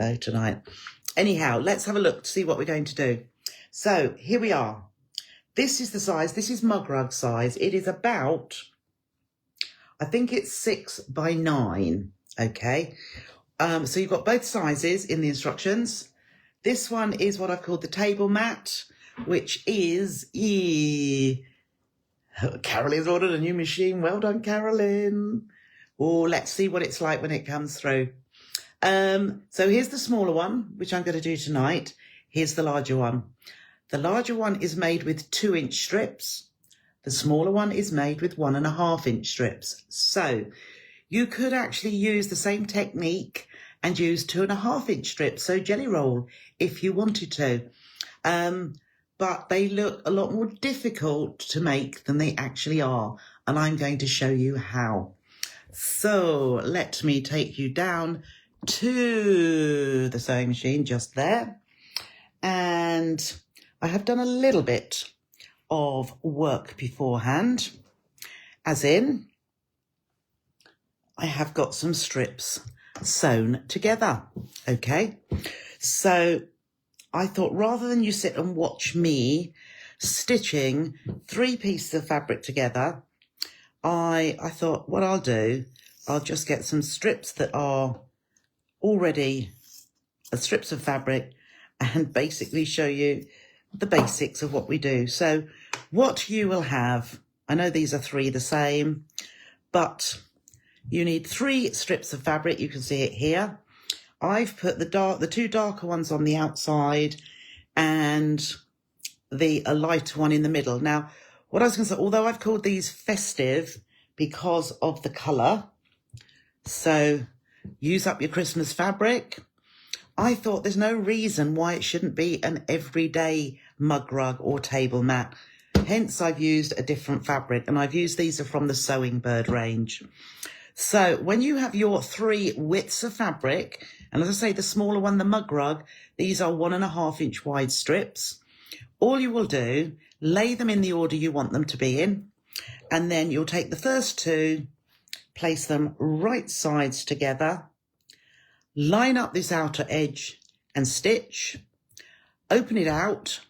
though tonight. Anyhow, let's have a look to see what we're going to do. So here we are. This is the size. This is mug rug size. It is about, I think it's 6 by 9. Okay. So you've got both sizes in the instructions. This one is what I've called the table mat, which is, Carolyn's ordered a new machine. Well done, Carolyn. Oh, let's see what it's like when it comes through. So here's the smaller one, which I'm going to do tonight. Here's the larger one. The larger one is made with 2-inch strips. The smaller one is made with 1.5-inch strips. So you could actually use the same technique and use 2.5-inch strips, so jelly roll, if you wanted to. But they look a lot more difficult to make than they actually are, and I'm going to show you how. So let me take you down to the sewing machine just there. And I have done a little bit of work beforehand, as in I have got some strips sewn together. Okay, so I thought rather than you sit and watch me stitching 3 pieces of fabric together, I thought what I'll do, I'll just get some strips that are already strips of fabric and basically show you the basics of what we do. So what you will have, I know these are 3 the same, but you need 3 strips of fabric. You can see it here. I've put the 2 darker ones on the outside and a lighter one in the middle. Now, what I was going to say, although I've called these Festive because of the colour, so use up your Christmas fabric, I thought there's no reason why it shouldn't be an everyday mug rug or table mat. Hence, I've used a different fabric, and I've used these are from the Sewing Bird range. So when you have your 3 widths of fabric, and as I say, the smaller one, the mug rug, these are 1.5-inch wide strips. All you will do, lay them in the order you want them to be in, and then you'll take the first 2, place them right sides together, line up this outer edge and stitch, open it out.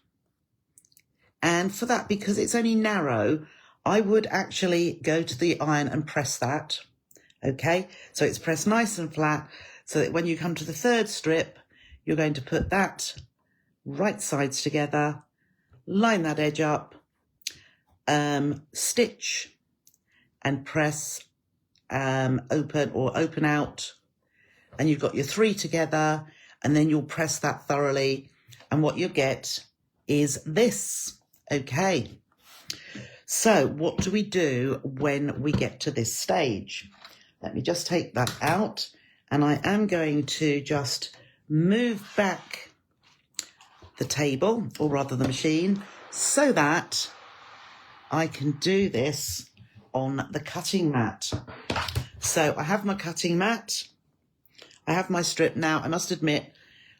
And for that, because it's only narrow, I would actually go to the iron and press that. Okay, so it's pressed nice and flat so that when you come to the 3rd strip, you're going to put that right sides together, line that edge up, stitch and press open out, and you've got your 3 together, and then you'll press that thoroughly, and what you'll get is this. Okay, so what do we do when we get to this stage? Let me just take that out, and I am going to just move back the table, or rather the machine, so that I can do this on the cutting mat. So I have my cutting mat, I have my strip. Now, I must admit,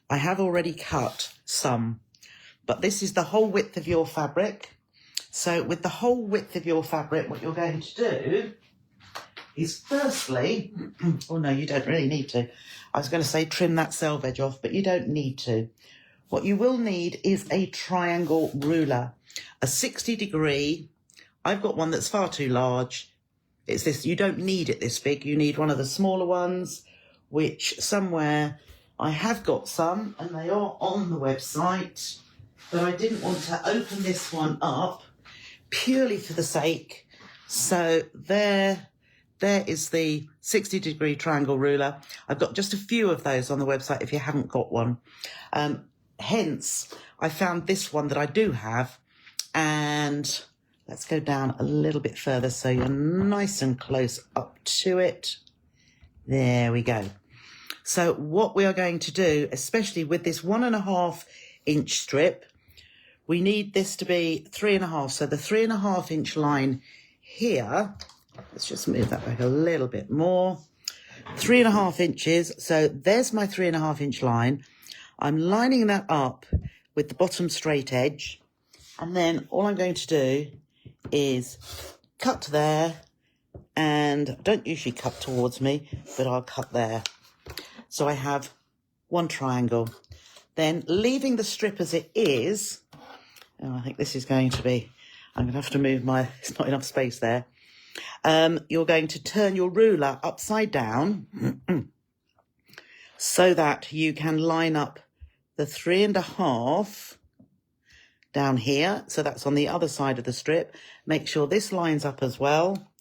I have already cut some, but this is the whole width of your fabric. So with the whole width of your fabric, what you're going to do is firstly, oh no, you don't really need to. I was going to say trim that selvage off, but you don't need to. What you will need is a triangle ruler, a 60-degree. I've got one that's far too large. It's this, you don't need it this big. You need one of the smaller ones, which somewhere I have got some, and they are on the website, but I didn't want to open this one up purely for the sake. So there is the 60-degree triangle ruler. I've got just a few of those on the website if you haven't got one. Hence, I found this one that I do have, and let's go down a little bit further so you're nice and close up to it. There we go. So what we are going to do, especially with this 1.5-inch strip, we need this to be 3.5. So the 3.5-inch line here, let's just move that back a little bit more. 3.5 inches. So there's my 3.5-inch line. I'm lining that up with the bottom straight edge. And then all I'm going to do is cut there, and don't usually cut towards me, but I'll cut there. So I have one triangle. Then leaving the strip as it is, oh, I think this is going to be, I'm going to have to move it's not enough space there. You're going to turn your ruler upside down so that you can line up the 3.5 down here. So that's on the other side of the strip. Make sure this lines up as well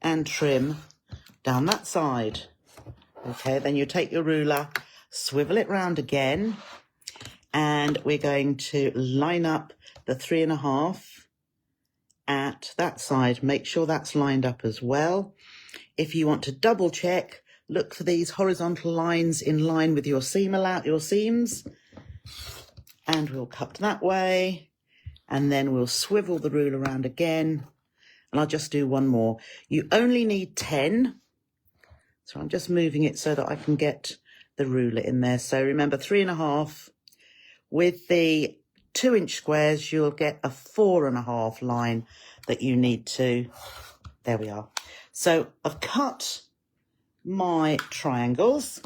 and trim down that side. Okay, then you take your ruler, swivel it round again, and we're going to line up the 3.5 at that side. Make sure that's lined up as well. If you want to double check, look for these horizontal lines in line with your seams, and we'll cut that way, and then we'll swivel the ruler around again, and I'll just do one more. You only need 10, so I'm just moving it so that I can get the ruler in there. So remember, 3.5 with the 2-inch squares, you'll get a 4.5 line that you need to. There we are. So I've cut my triangles,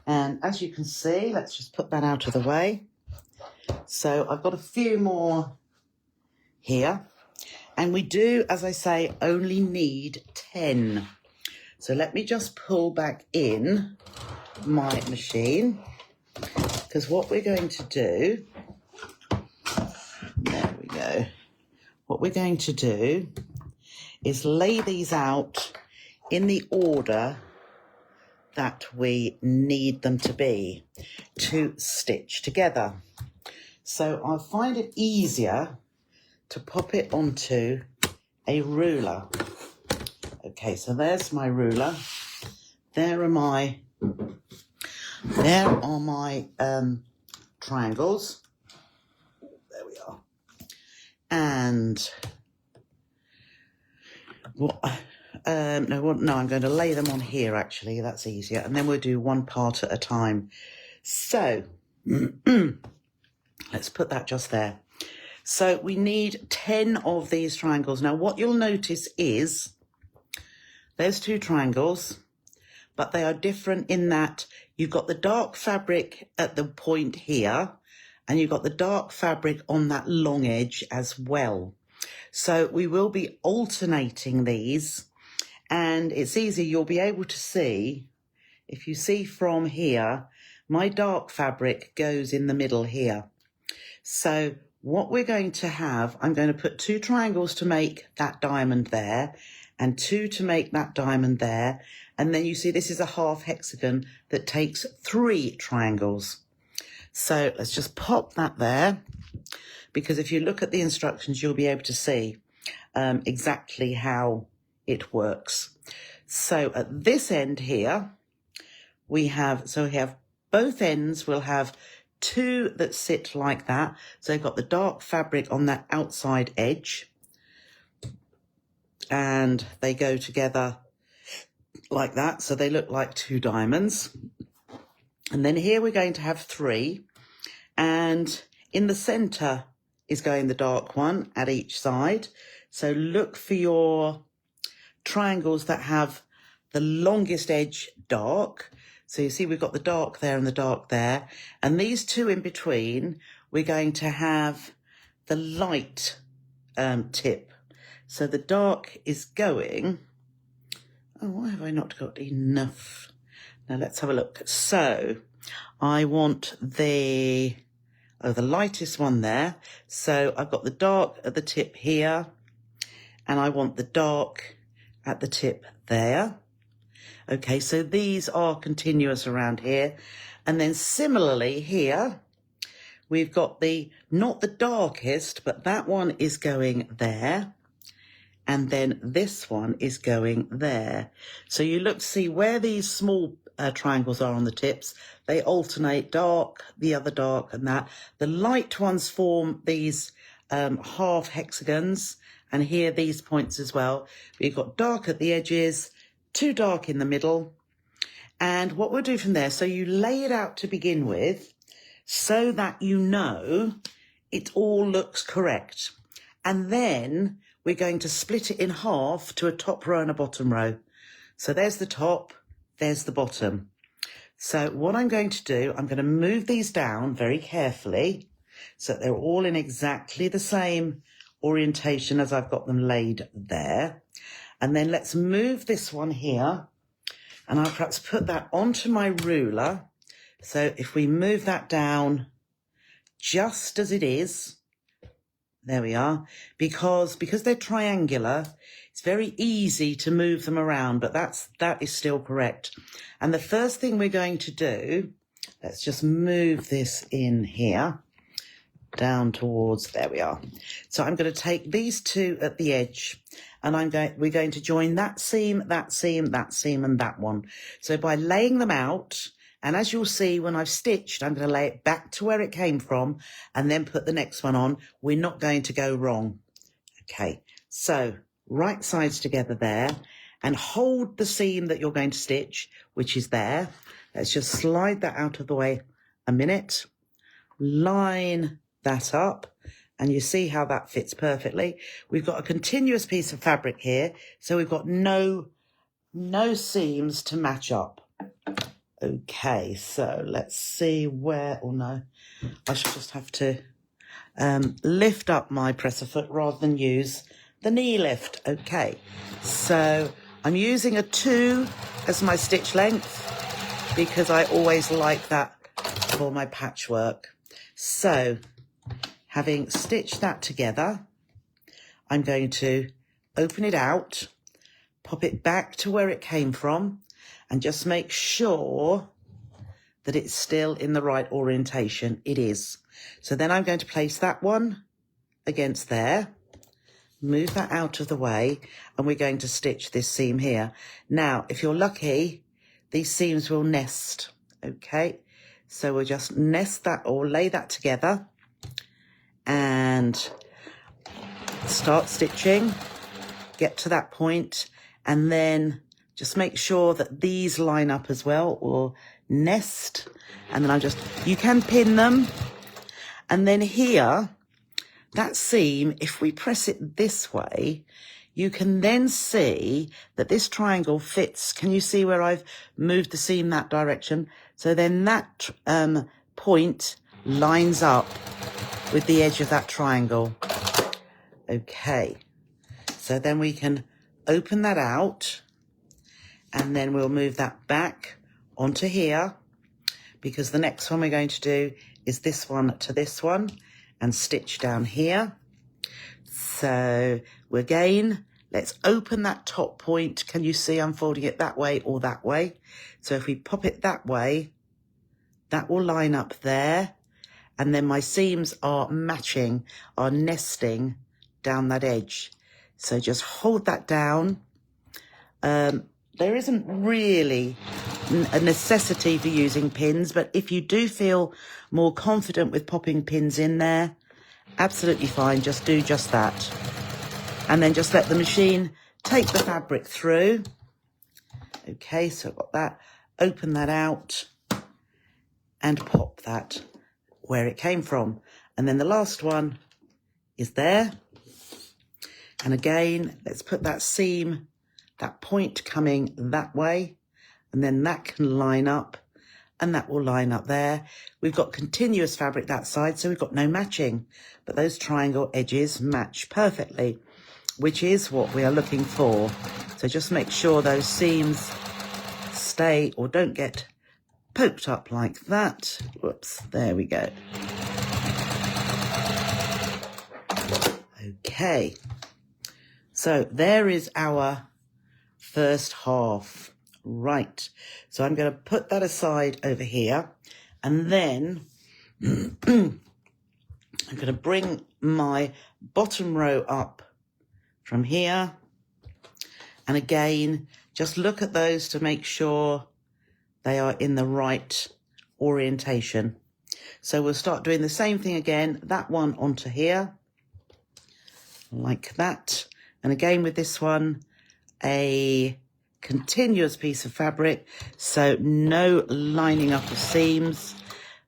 and as you can see, let's just put that out of the way. So I've got a few more here, and we do, as I say, only need 10. So let me just pull back in my machine, because what we're going to do, there we go, what we're going to do is lay these out in the order that we need them to be to stitch together. So I'll find it easier to pop it onto a ruler. Okay, so there's my ruler. There are my triangles. There we are. And I'm going to lay them on here, actually. That's easier. And then we'll do one part at a time. So let's put that just there. So we need 10 of these triangles. Now, what you'll notice is there's 2 triangles, but they are different in that you've got the dark fabric at the point here, and you've got the dark fabric on that long edge as well. So we will be alternating these, and it's easy. You'll be able to see, if you see from here, my dark fabric goes in the middle here. So what we're going to have, I'm going to put 2 triangles to make that diamond there, and 2 to make that diamond there. And then you see this is a half hexagon that takes 3 triangles. So let's just pop that there, because if you look at the instructions, you'll be able to see exactly how it works. So at this end here, we have both ends will have 2 that sit like that. So you've got the dark fabric on that outside edge, and they go together like that. So they look like 2 diamonds. And then here we're going to have 3, and in the center is going the dark one at each side. So look for your triangles that have the longest edge dark. So you see we've got the dark there and the dark there. And these 2 in between, we're going to have the light tip. So the dark is going, oh, why have I not got enough? Now let's have a look. So I want the lightest one there. So I've got the dark at the tip here, and I want the dark at the tip there. Okay, so these are continuous around here. And then similarly here, we've got not the darkest, but that one is going there. And then this one is going there. So you look to see where these small triangles are on the tips. They alternate dark, the other dark, and that. The light ones form these half hexagons, and here these points as well. We've got dark at the edges, 2 dark in the middle. And what we'll do from there, so you lay it out to begin with so that you know it all looks correct. And then we're going to split it in half to a top row and a bottom row. So there's the top, there's the bottom. So what I'm going to do, I'm going to move these down very carefully so that they're all in exactly the same orientation as I've got them laid there. And then let's move this one here, and I'll perhaps put that onto my ruler. So if we move that down just as it is, there we are, because they're triangular, it's very easy to move them around, but that is still correct. And the first thing we're going to do, let's just move this in here, down towards, there we are. So I'm going to take these two at the edge, and we're going to join that seam, that seam, that seam, and that one. So by laying them out, and as you'll see when I've stitched, I'm going to lay it back to where it came from and then put the next one on. We're not going to go wrong. Okay, so right sides together there, and hold the seam that you're going to stitch, which is there. Let's just slide that out of the way a minute. Line that up, and you see how that fits perfectly. We've got a continuous piece of fabric here, so we've got no seams to match up. Okay, so let's see where, oh no, I should just have to lift up my presser foot rather than use the knee lift. Okay, so I'm using a 2 as my stitch length because I always like that for my patchwork. So having stitched that together, I'm going to open it out, pop it back to where it came from, and just make sure that it's still in the right orientation. It is. So then I'm going to place that one against there, move that out of the way, and we're going to stitch this seam here. Now, if you're lucky, these seams will nest. Okay, so we'll just nest that or lay that together and start stitching, get to that point, and then just make sure that these line up as well, or nest. And then you can pin them. And then here, that seam, if we press it this way, you can then see that this triangle fits. Can you see where I've moved the seam that direction? So then that point lines up with the edge of that triangle. Okay, so then we can open that out, and then we'll move that back onto here, because the next one we're going to do is this one to this one and stitch down here. So again, let's open that top point. Can you see I'm folding it that way or that way? So if we pop it that way, that will line up there. And then my seams are matching, are nesting down that edge. So just hold that down. There isn't really a necessity for using pins, but if you do feel more confident with popping pins in there, absolutely fine, just do just that. And then just let the machine take the fabric through. Okay, so I've got that, open that out and pop that where it came from. And then the last one is there. And again, let's put that seam, that point coming that way, and then that can line up, and that will line up there. We've got continuous fabric that side, so we've got no matching, but those triangle edges match perfectly, which is what we are looking for. So just make sure those seams stay or don't get poked up like that. Whoops, there we go. Okay, so there is our first half. Right, so I'm going to put that aside over here, and then I'm going to bring my bottom row up from here, and again just look at those to make sure they are in the right orientation. So we'll start doing the same thing again, that one onto here like that, and again with this one a continuous piece of fabric, so no lining up of seams,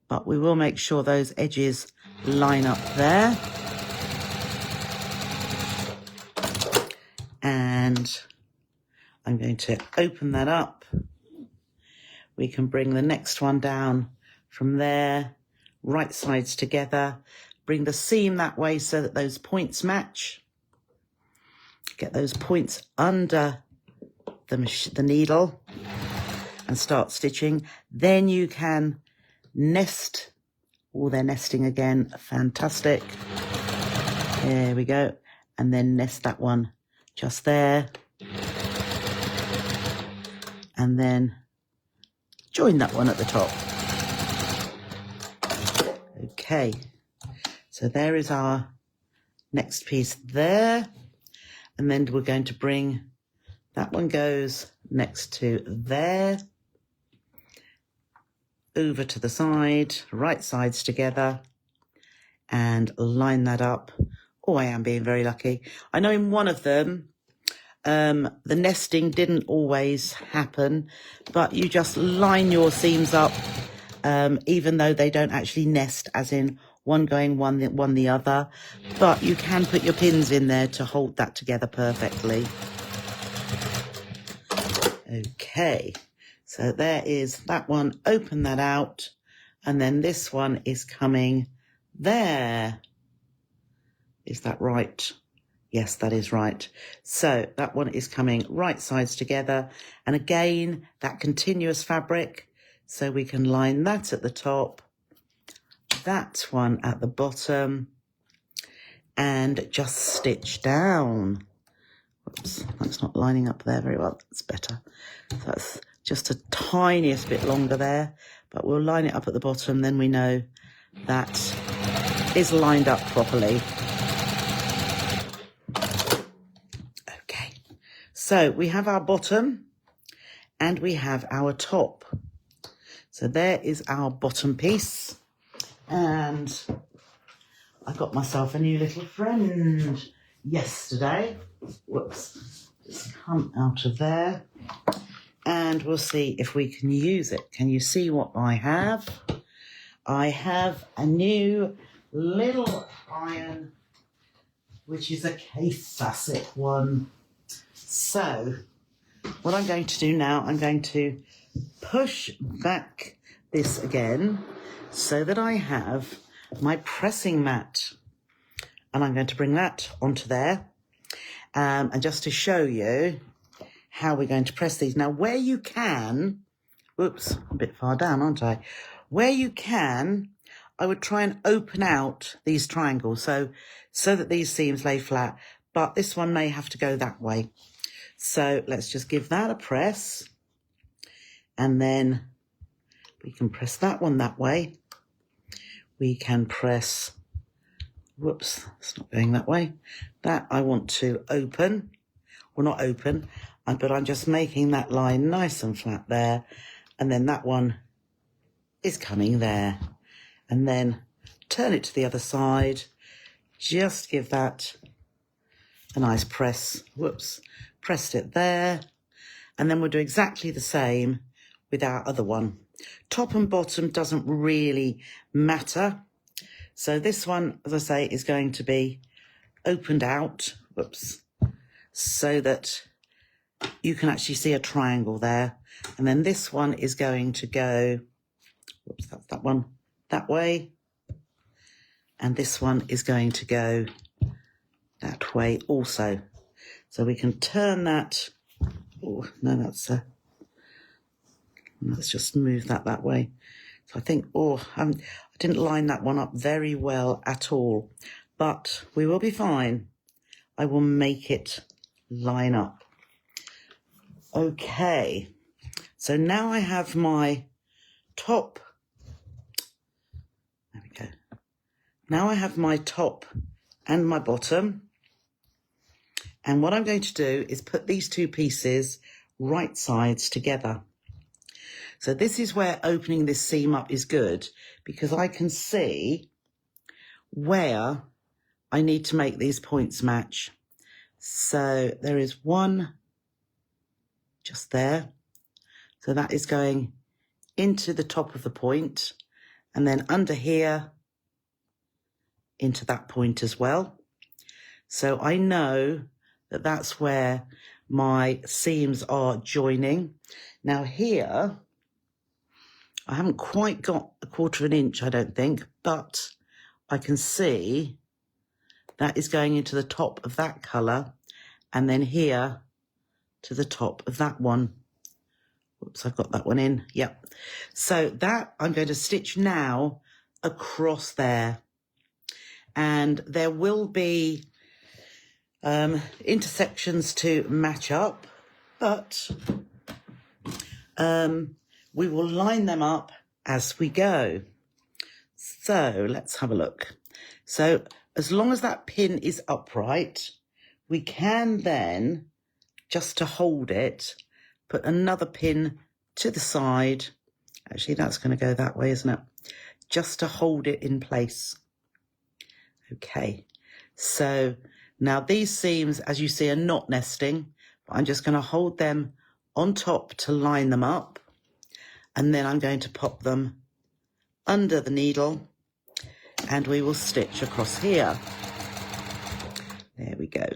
but we will make sure those edges line up there. And I'm going to open that up, we can bring the next one down from there, right sides together, bring the seam that way so that those points match. Get those points under the needle and start stitching. Then you can nest. Oh, they're nesting again. Fantastic. There we go. And then nest that one just there. And then join that one at the top. Okay. So there is our next piece there. And then we're going to bring, that one goes next to there. Over to the side, right sides together, and line that up. Oh, I am being very lucky. I know in one of them, the nesting didn't always happen, but you just line your seams up, even though they don't actually nest, as in one going one the other. But you can put your pins in there to hold that together perfectly. Okay. So there is that one, open that out, and then this one is coming there. Is that right? Yes, that is right. So that one is coming right sides together. And again, that continuous fabric. So we can line that at the top, that one at the bottom, and just stitch down. Whoops, that's not lining up there very well. That's better. So that's just a tiniest bit longer there, but we'll line it up at the bottom, then we know that is lined up properly. Okay, so we have our bottom and we have our top. So there is our bottom piece, and I got myself a new little friend yesterday. Whoops, just come out of there. And we'll see if we can use it. Can you see what I have? I have a new little iron, which is a case facet one. So what I'm going to do now, I'm going to push back this again so that I have my pressing mat. And I'm going to bring that onto there. And just to show you how we're going to press these. Now, where you can, whoops, a bit far down, aren't I? Where you can, I would try and open out these triangles so that these seams lay flat, but this one may have to go that way. So let's just give that a press, and then we can press that one that way. We can press, whoops, it's not going that way. That I want to open, well, not open, but I'm just making that line nice and flat there. And then that one is coming there. And then turn it to the other side. Just give that a nice press. Whoops. Pressed it there. And then we'll do exactly the same with our other one. Top and bottom doesn't really matter. So this one, as I say, is going to be opened out. Whoops. So that you can actually see a triangle there. And then this one is going to go, whoops, that's that one, that way. And this one is going to go that way also. So we can turn that, oh, no, let's just move that way. So I think, I didn't line that one up very well at all, but we will be fine. I will make it line up. Okay, so now I have my top. There we go. Now I have my top and my bottom. And what I'm going to do is put these two pieces right sides together. So this is where opening this seam up is good, because I can see where I need to make these points match. So there is one just there. So that is going into the top of the point, and then under here into that point as well. So I know that that's where my seams are joining. Now here, I haven't quite got 1/4 inch, I don't think, but I can see that is going into the top of that colour, and then here to the top of that one. Whoops, I've got that one in. Yep. So that I'm going to stitch now across there. And there will be intersections to match up, but we will line them up as we go. So let's have a look. So as long as that pin is upright, we can then, just to hold it, put another pin to the side. Actually, that's going to go that way, isn't it? Just to hold it in place. Okay, so now these seams, as you see, are not nesting, but I'm just going to hold them on top to line them up, and then I'm going to pop them under the needle, and we will stitch across here. There we go.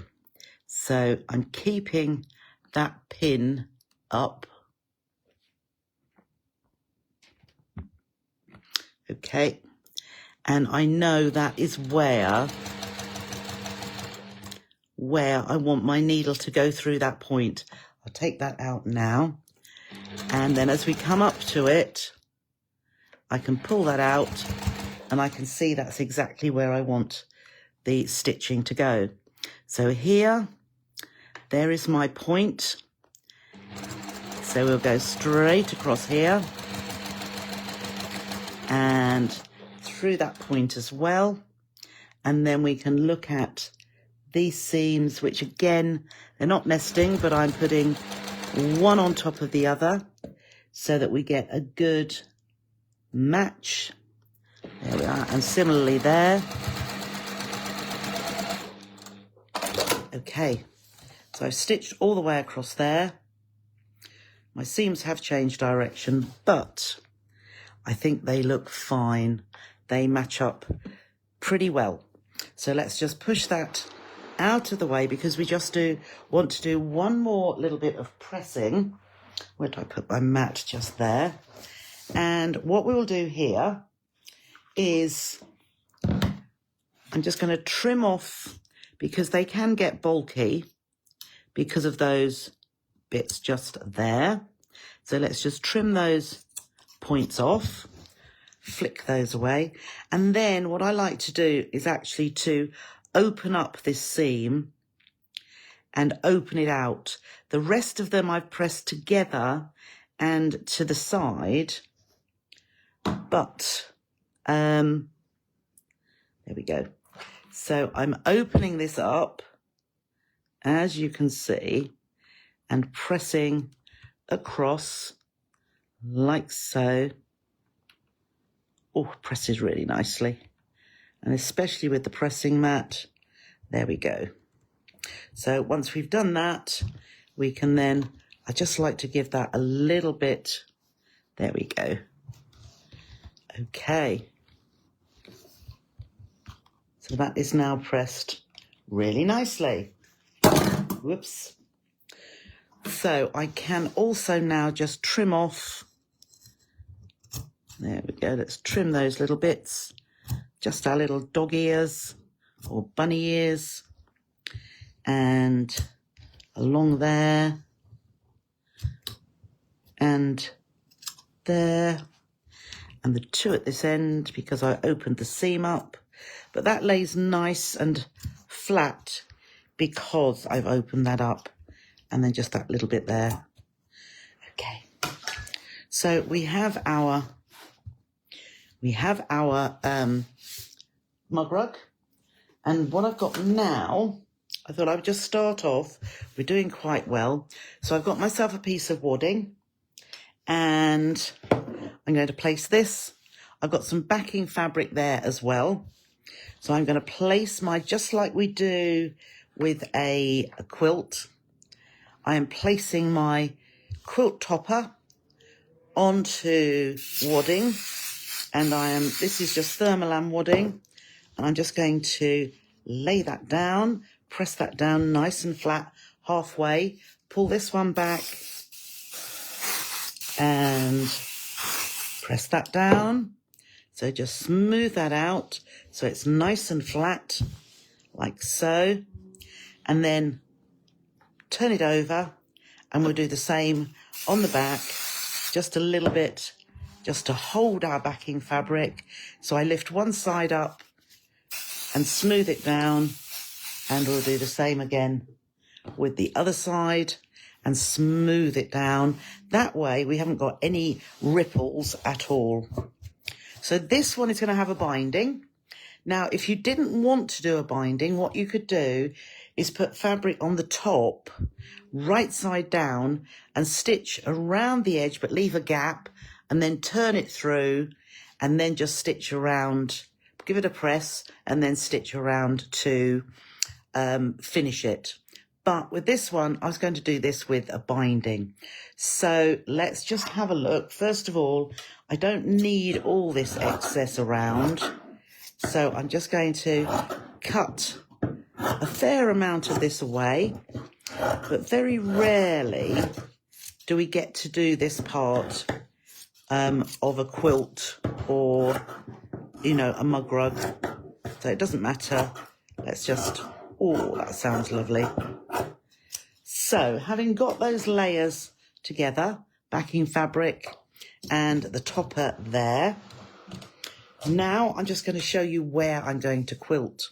So I'm keeping that pin up. Okay, and I know that is where I want my needle to go through that point. I'll take that out now, and then as we come up to it, I can pull that out, and I can see that's exactly where I want the stitching to go. So here, there is my point. So we'll go straight across here and through that point as well. And then we can look at these seams, which again, they're not nesting, but I'm putting one on top of the other so that we get a good match. There we are. And similarly there. Okay, so I've stitched all the way across there. My seams have changed direction, but I think they look fine. They match up pretty well. So let's just push that out of the way, because we just want to do one more little bit of pressing. Where did I put my mat? Just there. And what we will do here is I'm just going to trim off, because they can get bulky because of those bits just there. So let's just trim those points off, flick those away. And then what I like to do is actually to open up this seam and open it out. The rest of them I've pressed together and to the side, but there we go. So I'm opening this up, as you can see, and pressing across like so. Oh, presses really nicely. And especially with the pressing mat. There we go. So once we've done that, we can then, I just like to give that a little bit. There we go. Okay. So that is now pressed really nicely. Whoops. So I can also now just trim off. There we go. Let's trim those little bits. Just our little dog ears or bunny ears. And along there. And there. And the two at this end, because I opened the seam up. But that lays nice and flat because I've opened that up. And then just that little bit there. Okay. So we have our mug rug. And what I've got now, I thought I would just start off. We're doing quite well. So I've got myself a piece of wadding. And I'm going to place this. I've got some backing fabric there as well. So I'm going to place my, just like we do with a quilt, I am placing my quilt topper onto wadding, and this is just thermolam wadding, and I'm just going to lay that down, press that down nice and flat halfway, pull this one back and press that down. So just smooth that out so it's nice and flat, like so. And then turn it over, and we'll do the same on the back, just a little bit, just to hold our backing fabric. So I lift one side up and smooth it down, and we'll do the same again with the other side and smooth it down. That way we haven't got any ripples at all. So this one is going to have a binding. Now, if you didn't want to do a binding, what you could do is put fabric on the top, right side down, and stitch around the edge, but leave a gap, and then turn it through, and then just stitch around, give it a press, and then stitch around to finish it. But with this one, I was going to do this with a binding. So let's just have a look. First of all, I don't need all this excess around. So I'm just going to cut a fair amount of this away. But very rarely do we get to do this part of a quilt or, you know, a mug rug. So it doesn't matter. Let's just, oh, that sounds lovely. So having got those layers together, backing fabric and the topper there, now I'm just going to show you where I'm going to quilt,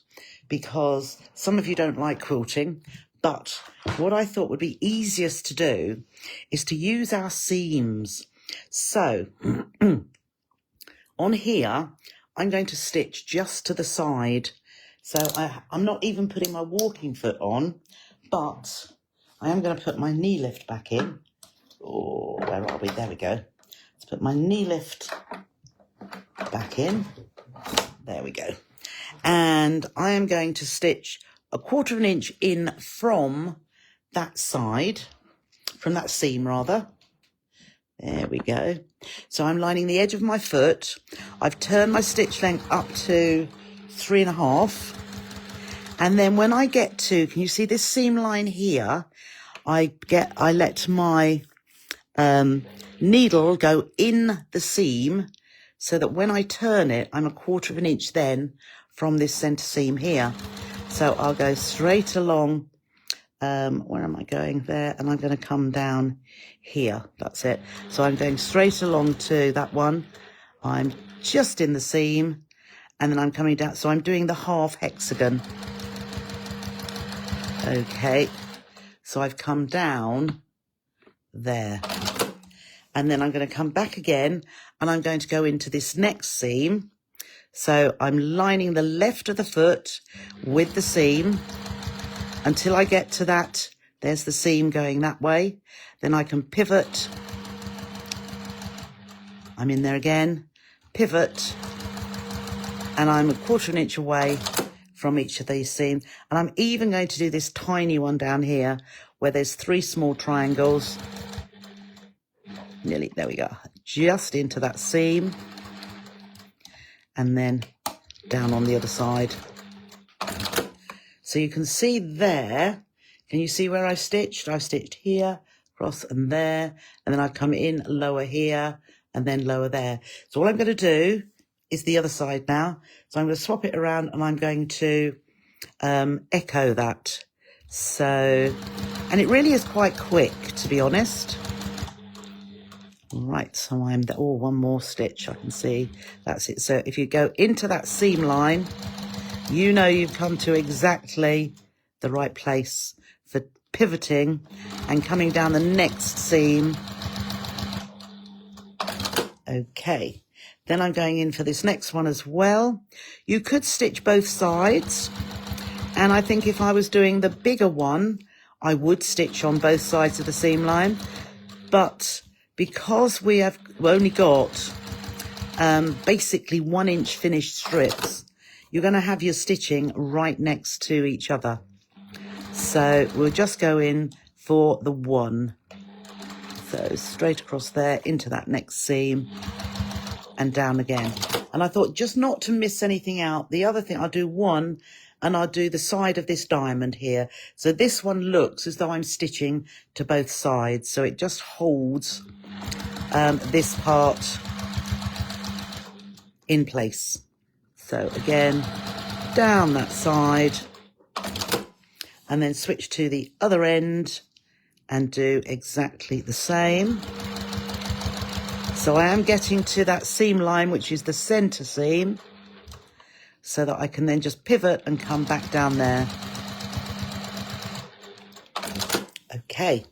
because some of you don't like quilting, but what I thought would be easiest to do is to use our seams. So on here, I'm going to stitch just to the side. So I'm not even putting my walking foot on, but I am going to put my knee lift back in. Oh, where are we? There we go. Let's put my knee lift back in. There we go. And I am going to stitch 1/4 inch in from that side, from that seam rather. There we go. So I'm lining the edge of my foot. I've turned my stitch length up to 3.5. And then when I get to, can you see this seam line here? I let my needle go in the seam so that when I turn it, I'm 1/4 inch then from this center seam here. So I'll go straight along. Where am I going? There. And I'm going to come down here. That's it. So I'm going straight along to that one. I'm just in the seam, and then I'm coming down. So I'm doing the half hexagon. Okay. So I've come down there. And then I'm going to come back again, and I'm going to go into this next seam. So I'm lining the left of the foot with the seam until I get to that. There's the seam going that way. Then I can pivot. I'm in there again, pivot, and I'm 1/4 inch away from each of these seams. And I'm even going to do this tiny one down here where there's 3 small triangles. Nearly, there we go. Just into that seam. And then down on the other side. So you can see there, can you see where I stitched? I stitched here, across and there, and then I've come in lower here, and then lower there. So all I'm going to do is the other side now. So I'm going to swap it around, and I'm going to echo that. So, and it really is quite quick, to be honest. Right, so I'm there. Oh, one more stitch I can see. That's it. So if you go into that seam line, you know you've come to exactly the right place for pivoting and coming down the next seam. Okay, then I'm going in for this next one as well. You could stitch both sides, and I think if I was doing the bigger one, I would stitch on both sides of the seam line, but because we have only got basically 1 inch finished strips, you're going to have your stitching right next to each other. So we'll just go in for the one. So straight across there into that next seam and down again. And I thought just not to miss anything out, the other thing, I'll do one and I'll do the side of this diamond here. So this one looks as though I'm stitching to both sides. So it just holds this part in place. So again, down that side, and then switch to the other end and do exactly the same. So I am getting to that seam line, which is the center seam, so that I can then just pivot and come back down there. Okay,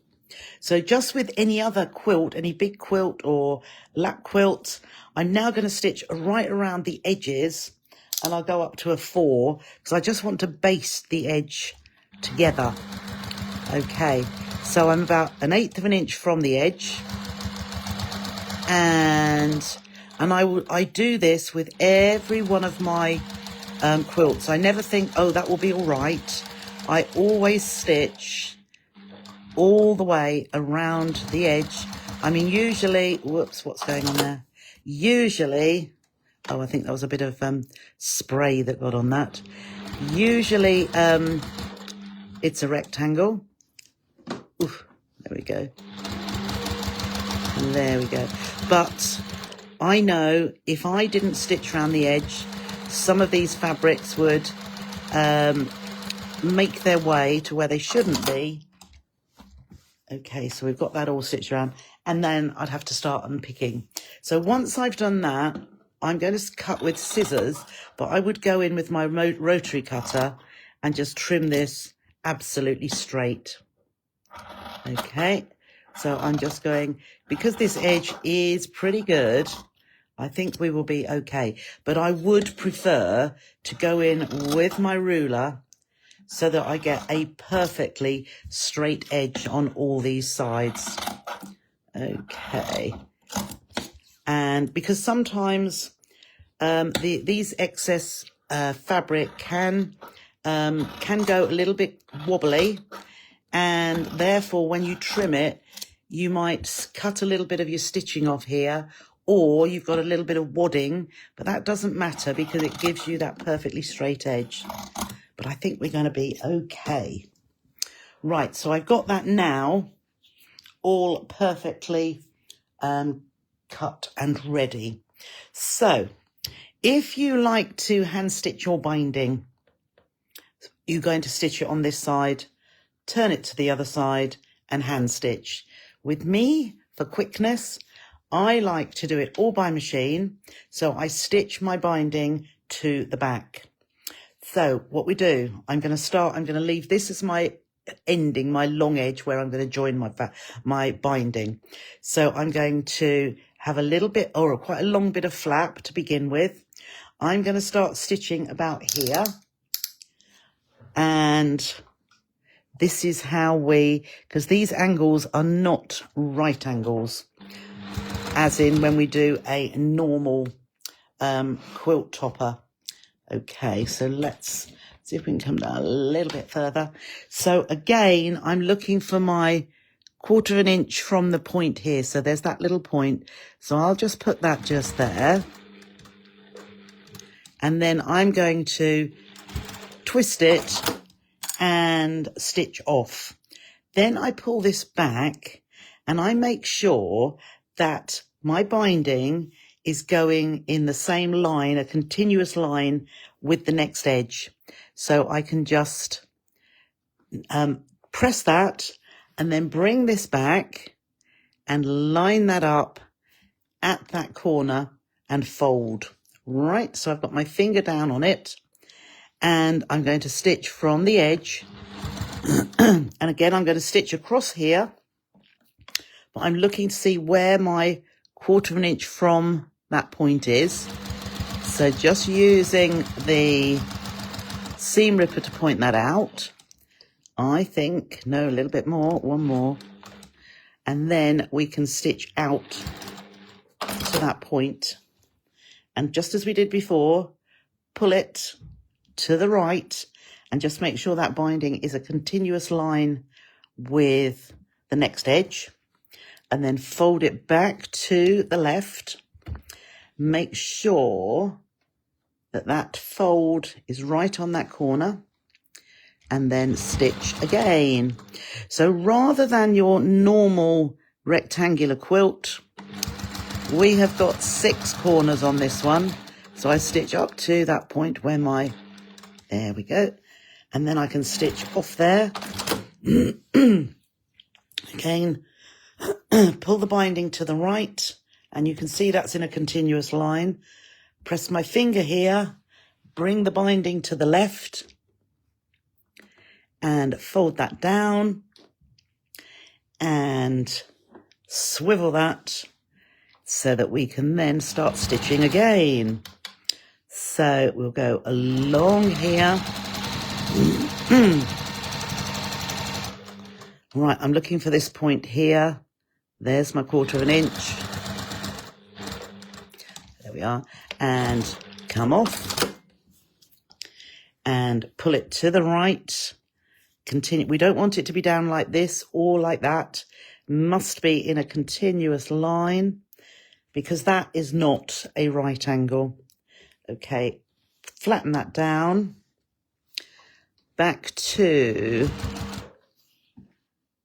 so just with any other quilt, any big quilt or lap quilt, I'm now going to stitch right around the edges, and I'll go up to a 4 because I just want to baste the edge together. Okay, so I'm about 1/8 of an inch from the edge, and I do this with every one of my quilts. I never think, oh, that will be all right. I always stitch all the way around the edge. I mean, usually, whoops, what's going on there? Usually, oh, I think there was a bit of spray that got on that. Usually, it's a rectangle. Oof, there we go. There we go. But I know if I didn't stitch around the edge, some of these fabrics would make their way to where they shouldn't be. Okay, so we've got that all stitched around, and then I'd have to start unpicking. So once I've done that, I'm going to cut with scissors, but I would go in with my rotary cutter and just trim this absolutely straight. Okay, so I'm just going, because this edge is pretty good, I think we will be okay. But I would prefer to go in with my ruler so that I get a perfectly straight edge on all these sides. Okay. And because sometimes these excess fabric can go a little bit wobbly, and therefore when you trim it, you might cut a little bit of your stitching off here, or you've got a little bit of wadding, but that doesn't matter because it gives you that perfectly straight edge. But I think we're going to be okay. Right, so I've got that now all perfectly cut and ready. So if you like to hand stitch your binding, you're going to stitch it on this side, turn it to the other side and hand stitch. With me, for quickness, I like to do it all by machine. So I stitch my binding to the back. So what we do, I'm going to leave this as my ending, my long edge where I'm going to join my binding. So I'm going to have a little bit, or quite a long bit of flap to begin with. I'm going to start stitching about here. And this is how because these angles are not right angles, as in when we do a normal quilt topper. Okay, so let's see if we can come down a little bit further. So again, I'm looking for my 1/4 of an inch from the point here. So there's that little point. So I'll just put that just there. And then I'm going to twist it and stitch off. Then I pull this back and I make sure that my binding is going in the same line, a continuous line with the next edge. So I can just press that and then bring this back and line that up at that corner and fold. Right, so I've got my finger down on it and I'm going to stitch from the edge. And again, I'm going to stitch across here, but I'm looking to see where my 1/4 of an inch from that point is. So just using the seam ripper to point that out. I think, no, a little bit more, one more. And then we can stitch out to that point. And just as we did before, pull it to the right and just make sure that binding is a continuous line with the next edge. And then fold it back to the left. Make sure that that fold is right on that corner. And then stitch again. So rather than your normal rectangular quilt, we have got 6 corners on this one. So I stitch up to that point where there we go. And then I can stitch off there. Again, pull the binding to the right, and you can see that's in a continuous line. Press my finger here, bring the binding to the left, and fold that down, and swivel that so that we can then start stitching again. So we'll go along here. Right, I'm looking for this point here. There's my 1/4 inch. There we are. And come off. And pull it to the right. Continue. We don't want it to be down like this or like that. Must be in a continuous line, because that is not a right angle. Okay, flatten that down. Back to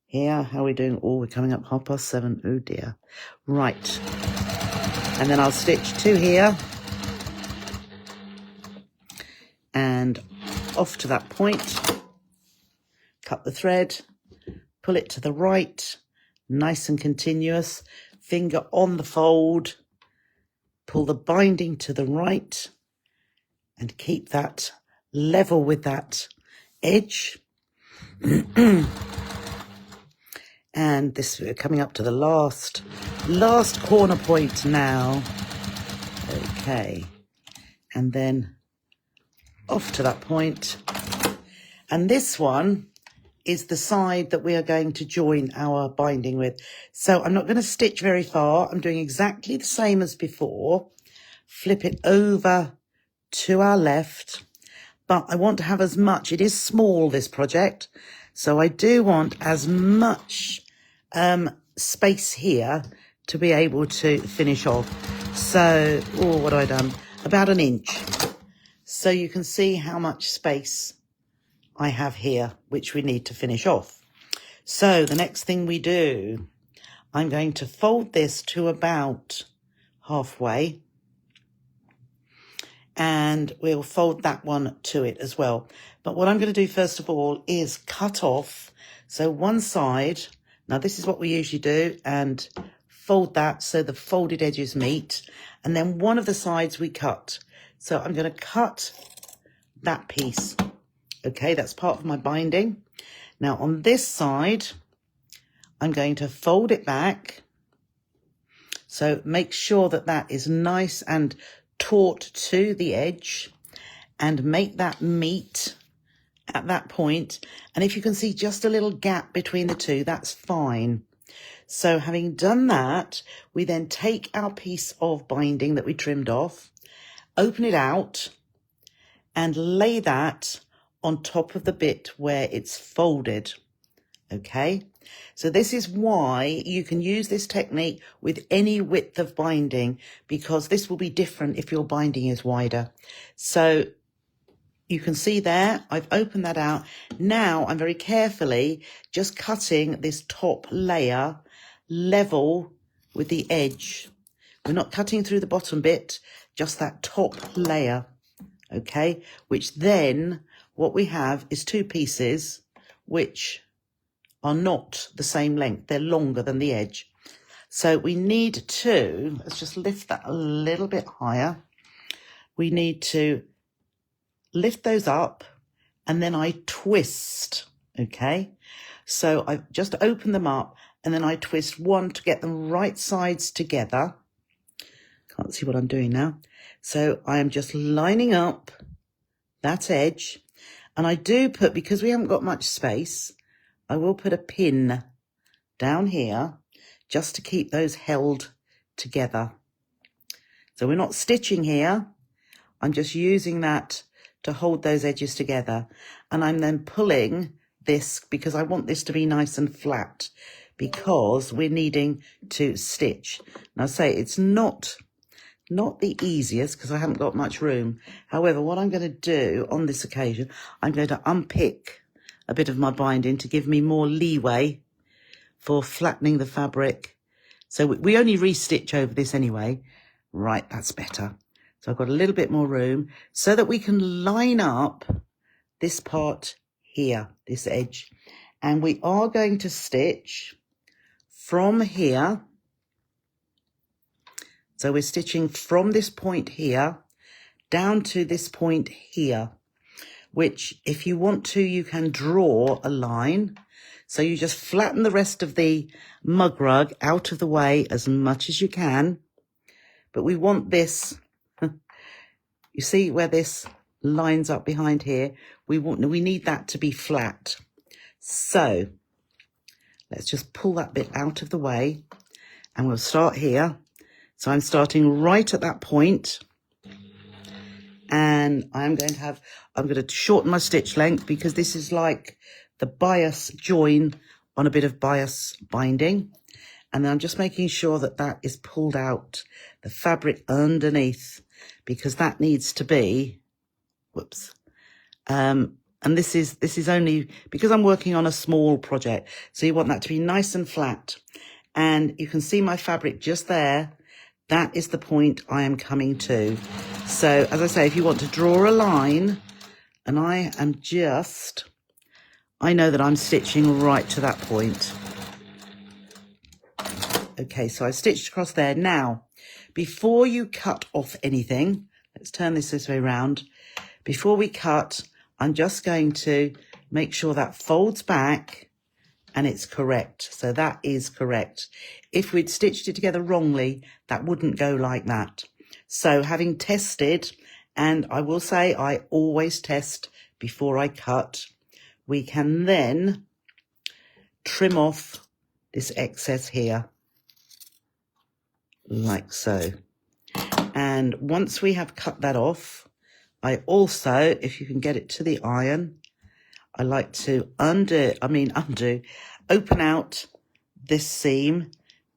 here. How are we doing? Oh, we're coming up 7:30. Oh dear. Right. And then I'll stitch 2 here. And off to that point. Cut the thread. Pull it to the right. Nice and continuous. Finger on the fold. Pull the binding to the right. And keep that level with that edge. And this, we're coming up to the last corner point now. Okay. And then off to that point. And this one is the side that we are going to join our binding with. So I'm not going to stitch very far. I'm doing exactly the same as before. Flip it over to our left. But I want to have as much, it is small, this project, so I do want as much space here to be able to finish off. So, what have I done? About 1 inch. So you can see how much space I have here, which we need to finish off. So the next thing we do, I'm going to fold this to about halfway. And we'll fold that one to it as well. But what I'm going to do first of all is cut off. So one side, now this is what we usually do, and fold that so the folded edges meet. And then one of the sides we cut. So I'm going to cut that piece. Okay, that's part of my binding. Now on this side, I'm going to fold it back. So make sure that that is nice and taut to the edge, and make that meet at that point. And if you can see just a little gap between the two, that's fine. So having done that, we then take our piece of binding that we trimmed off, open it out, and lay that on top of the bit where it's folded. Okay, so this is why you can use this technique with any width of binding, because this will be different if your binding is wider. So you can see there, I've opened that out. Now I'm very carefully just cutting this top layer level with the edge. We're not cutting through the bottom bit, just that top layer. Okay, which then what we have is 2 pieces which are not the same length. They're longer than the edge. So we need to, let's just lift that a little bit higher. We need to lift those up, and then I twist, okay? So I just open them up, and then I twist one to get them right sides together. Can't see what I'm doing now. So I am just lining up that edge, and I do put, because we haven't got much space, I will put a pin down here just to keep those held together. So we're not stitching here. I'm just using that to hold those edges together. And I'm then pulling this, because I want this to be nice and flat, because we're needing to stitch. Now say it's not the easiest, because I haven't got much room. However, what I'm going to do on this occasion, I'm going to unpick a bit of my binding to give me more leeway for flattening the fabric. So we only restitch over this anyway. Right, that's better. So I've got a little bit more room so that we can line up this part here, this edge. And we are going to stitch from here. So we're stitching from this point here down to this point here, which if you want to, you can draw a line. So you just flatten the rest of the mug rug out of the way as much as you can. But we want this, you see where this lines up behind here? We need that to be flat. So let's just pull that bit out of the way and we'll start here. So I'm starting right at that point, and I'm going to shorten my stitch length because this is like the bias join on a bit of bias binding. And then I'm just making sure that that is pulled out, the fabric underneath, because that needs to be, whoops. And this is only because I'm working on a small project. So you want that to be nice and flat. And you can see my fabric just there. That is the point I am coming to. So as I say, if you want to draw a line, and I know that I'm stitching right to that point. Okay, so I stitched across there. Now, before you cut off anything, let's turn this way around. Before we cut, I'm just going to make sure that folds back and it's correct. So that is correct. If we'd stitched it together wrongly, that wouldn't go like that. So having tested, and I will say I always test before I cut, we can then trim off this excess here, like so. And once we have cut that off, I also, if you can get it to the iron, I like to open out this seam,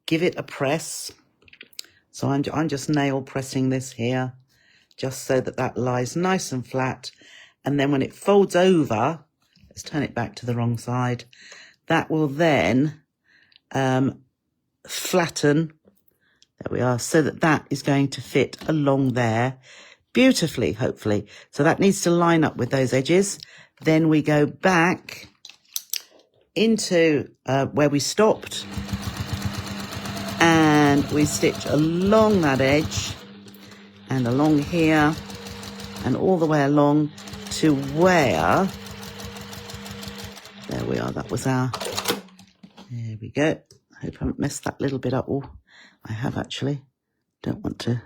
give it a press. So I'm just nail pressing this here, just so that that lies nice and flat. And then when it folds over, let's turn it back to the wrong side, that will then flatten, there we are, so that that is going to fit along there beautifully, hopefully. So that needs to line up with those edges. Then we go back into where we stopped, and we stitch along that edge and along here and all the way along to where, there we are, that was our, there we go. I hope I haven't messed that little bit up. Oh, I have actually, don't want to.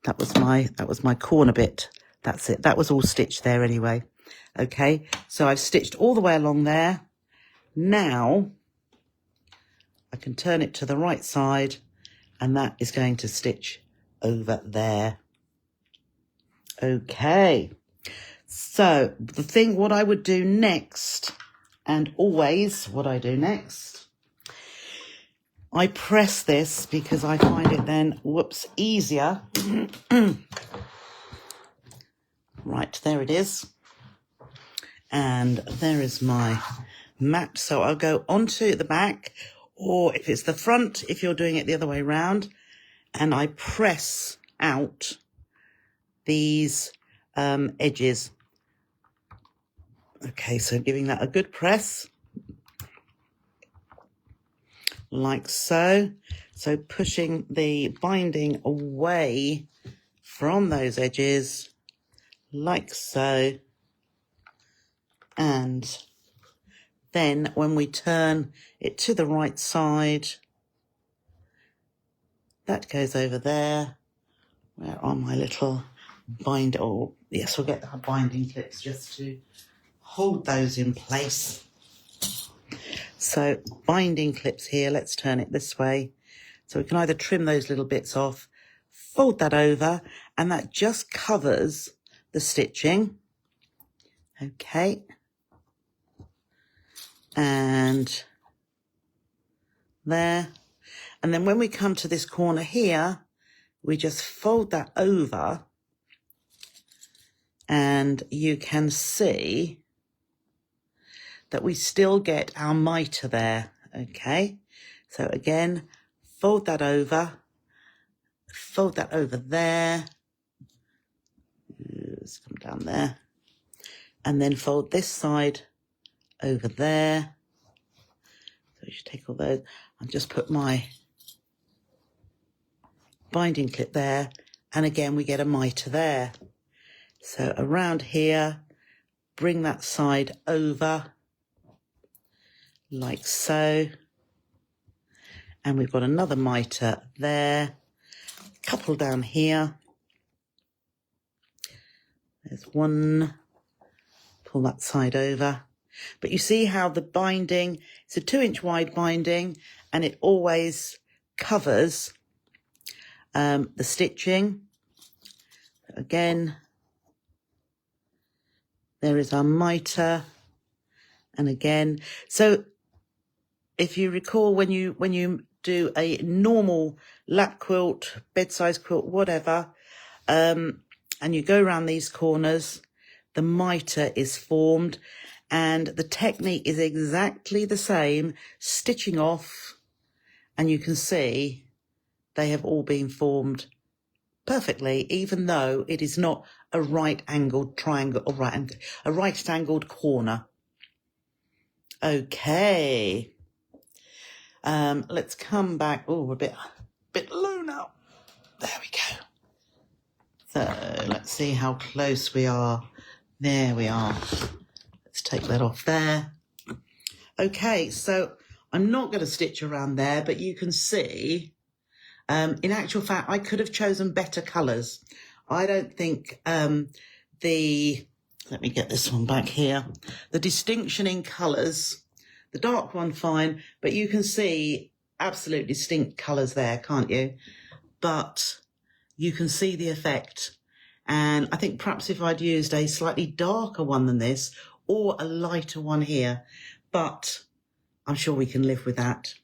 That was my corner bit. That's it. That was all stitched there anyway. Okay, so I've stitched all the way along there. Now I can turn it to the right side, and that is going to stitch over there. Okay, so what I would do next, and always what I do next, I press this because I find it then, whoops, easier. Right, there it is. And there is my mat. So I'll go onto the back, or if it's the front, if you're doing it the other way around, and I press out these edges. Okay, so giving that a good press, like so. So pushing the binding away from those edges, like so. And then when we turn it to the right side, that goes over there. Where are my little bind? Oh, yes, we'll get our binding clips just to hold those in place. So binding clips here, let's turn it this way. So we can either trim those little bits off, fold that over, and that just covers the stitching. Okay. And there. And then when we come to this corner here, we just fold that over, and you can see that we still get our mitre there. Okay, so again, fold that over there, Just come down there. And then fold this side over there. So you should take all those. I'll just put my binding clip there. And again, we get a mitre there. So around here, bring that side over like so. And we've got another mitre there. A couple down here. There's one. Pull that side over. But you see how the binding, it's a 2-inch wide binding, and it always covers the stitching. Again, there is our mitre. And again, so if you recall, when you do a normal lap quilt, bed-size quilt, whatever, and you go around these corners, the mitre is formed, and the technique is exactly the same, stitching off, and you can see they have all been formed perfectly, even though it is not a right-angled triangle or a right-angled corner. Okay. Let's come back. Oh, we're a bit low now. There we go. So let's see how close we are. There we are. Let's take that off there. Okay, so I'm not going to stitch around there, but you can see, in actual fact, I could have chosen better colours. I don't think let me get this one back here. The distinction in colours, the dark one fine, but you can see absolute distinct colours there, can't you? But you can see the effect. And I think perhaps if I'd used a slightly darker one than this, or a lighter one here, but I'm sure we can live with that.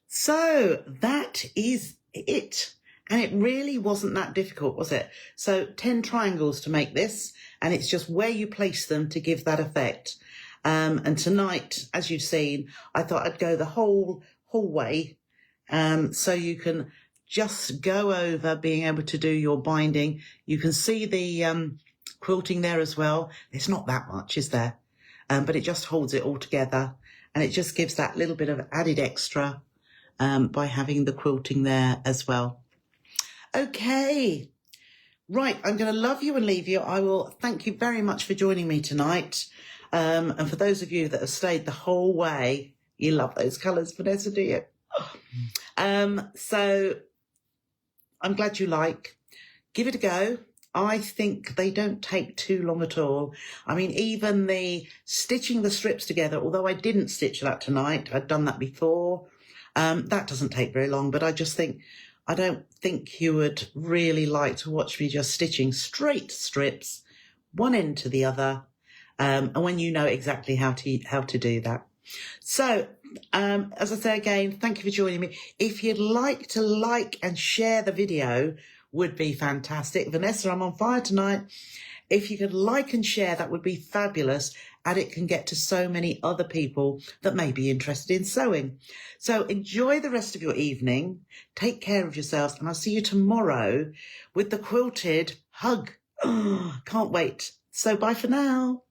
So that is it. And it really wasn't that difficult, was it? So 10 triangles to make this, and it's just where you place them to give that effect. And tonight, as you've seen, I thought I'd go the whole way, so you can just go over being able to do your binding. You can see the quilting there as well. There's not that much, is there? But it just holds it all together, and it just gives that little bit of added extra by having the quilting there as well. Okay, right, I'm going to love you and leave you. I will thank you very much for joining me tonight. And for those of you that have stayed the whole way, you love those colours, Vanessa, do you? So I'm glad you like. Give it a go. I think they don't take too long at all. I mean, even the stitching the strips together, although I didn't stitch that tonight, I'd done that before, that doesn't take very long, but I don't think you would really like to watch me just stitching straight strips, one end to the other, and when you know exactly how to do that. So, as I say again, thank you for joining me. If you'd like to like and share the video, would be fantastic. Vanessa, I'm on fire tonight. If you could like and share, that would be fabulous, and it can get to so many other people that may be interested in sewing. So enjoy the rest of your evening. Take care of yourselves, and I'll see you tomorrow with the quilted hug. Oh, can't wait. So bye for now.